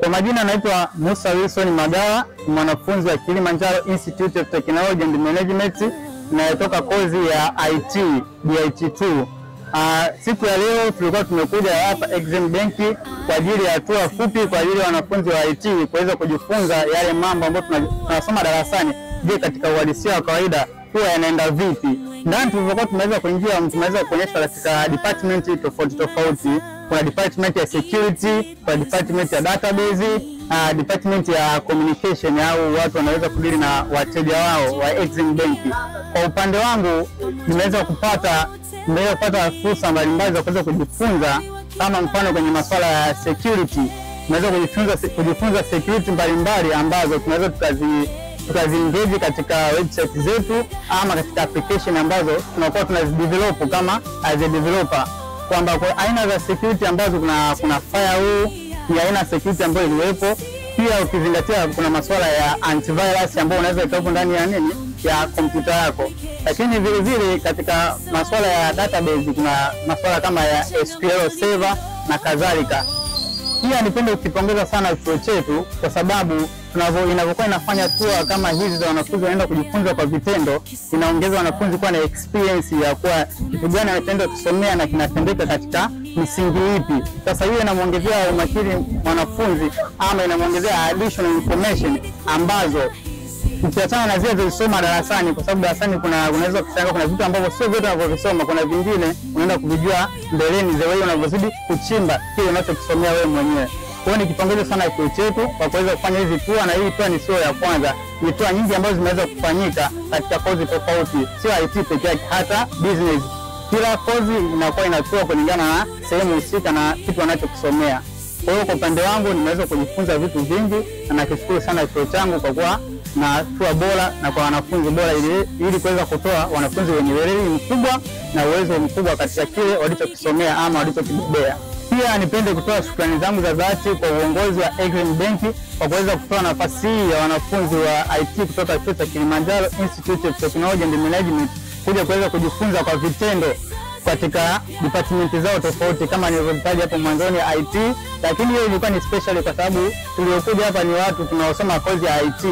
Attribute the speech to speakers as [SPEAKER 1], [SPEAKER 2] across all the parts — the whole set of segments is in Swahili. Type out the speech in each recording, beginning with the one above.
[SPEAKER 1] Kwa majina naitwa Musa Wilson Magawa, mwanafunzi wa Kilimanjaro Institute of Technology and Management, natoka kozi ya IT DIT2. Siku ya leo tulikuwa tumekuja hapa Exim Bank kwa ajili ya hatua fupi kwa ajili ya wanafunzi wa IT kuweza kujifunza yale mambo ambayo tunasoma darasani, je, katika uhalisia wa kawaida huwa yanaenda vipi. Ndani tulivyokuwa tumeweza kuingia, tumeweza kuonyesha katika department tofauti. Kuna department ya security, kuna department ya database, department ya communication au watu wanaweza kudili na wateja wao wa Exim Bank. Kwa upande wangu nimeweza kupata fursa mbalimbali za kuweza kujifunza, kama mfano kwenye masuala ya security. Tunaweza kujifunza security mbalimbali ambazo tunaweza tukaziengage katika website zetu ama katika application ambazo tunakuwa tunazidevelop kama as a developer, kwamba kwa aina za security ambazo kuna firewall ni aina security ambayo iliwepo. Pia ukizingatia kuna masuala ya antivirus ambayo unaweza kuweka ndani ya kompyuta yako. Lakini vile vile katika masuala ya database kuna masuala kama ya SQL server na kadhalika. Pia nipende kukipongeza sana chuo chetu kwa sababu inavyokuwa inafanya tour kama hizi za wanafunzi wanaenda kujifunza kwa vitendo, inaongeza wanafunzi kuwa na experience ya kuwa kitu gani anatenda kusomea na kinatendeka katika misingi ipi. Sasa hiyo inamuongezea umakini mwanafunzi ama inamuongezea additional information ambazo ukiachana na zile zilizosoma darasani, kwa sababu darasani unaweza kushangaa kuna vitu ambavyo sio vyote unavyosoma, kuna vingine unaenda kuvijua mbeleni the way unavyozidi kuchimba kile unachokisomea wewe mwenyewe. Kwa hiyo nikipongeza sana chuo chetu kwa kuweza kufanya hizi tour, na hii tour ni sio ya kwanza, ni tour nyingi ambazo zimeweza kufanyika katika kozi tofauti, sio IT pekee yake, hata business. Kila kozi inakuwa inatoa kulingana na sehemu husika na kitu wanachokisomea. Kwa hiyo kwa upande wangu nimeweza kujifunza vitu vingi na nakishukuru sana chuo changu kwa kuwa na tour bora na kwa wanafunzi bora ili kuweza kutoa wanafunzi wenye weledi mkubwa na uwezo mkubwa katika kile walichokisomea ama walichokibebea. Pia nipende kutoa shukrani zangu za dhati kwa uongozi wa Exim Bank kwa kuweza kutoa nafasi hii ya wanafunzi wa IT kutoka chuo cha Kilimanjaro Institute of Technology and Management kuja kuweza kujifunza kwa vitendo katika department zao tofauti kama nilivyotaja hapo mwanzoni ya IT. Lakini hiyo ilikuwa ni special kwa sababu tuliokuja hapa ni watu tunaosoma kozi ya IT.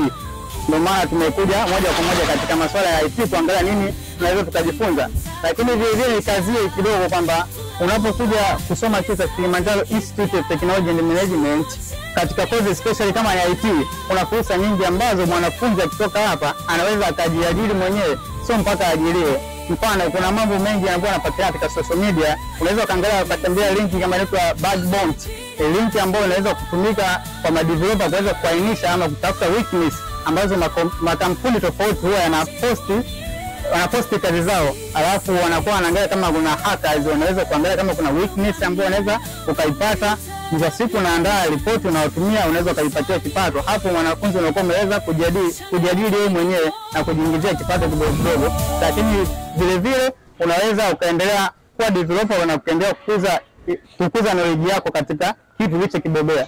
[SPEAKER 1] Ndio maana tumekuja moja kwa moja katika masuala ya IT kuangalia nini tunaweza tukajifunza. Lakini vile vile nikazie kidogo kwamba unapokuja kusoma chuo cha Kilimanjaro Institute of Technology and Management katika kozi especially kama ya IT, kuna fursa nyingi ambazo mwanafunzi akitoka hapa anaweza akajiajiri mwenyewe, sio mpaka ajiriwe. Mfano kuna mambo mengi ambayo yanapatikana katika social media, unaweza kaangalia ukatembea link kama inaitwa Bugbounty, link ambayo inaweza kutumika kwa madeveloper kuweza kuainisha ama kutafuta weakness ambazo makampuni tofauti huwa wanaposti kazi zao, alafu wanakuwa wanaangalia kama kuna hackers, wanaweza kuangalia kama kuna weakness ambayo unaweza ukaipata. Kwa siku unaandaa ripoti unaotumia, unaweza ukaipatia kipato. Hapo mwanafunzi unakuwa umeweza kujiajiri wewe mwenyewe na kujiingizia kipato kidogo. Lakini vile vile unaweza ukaendelea kuwa developer na kuendelea kukuza knowledge yako katika kitu ulichokibebea.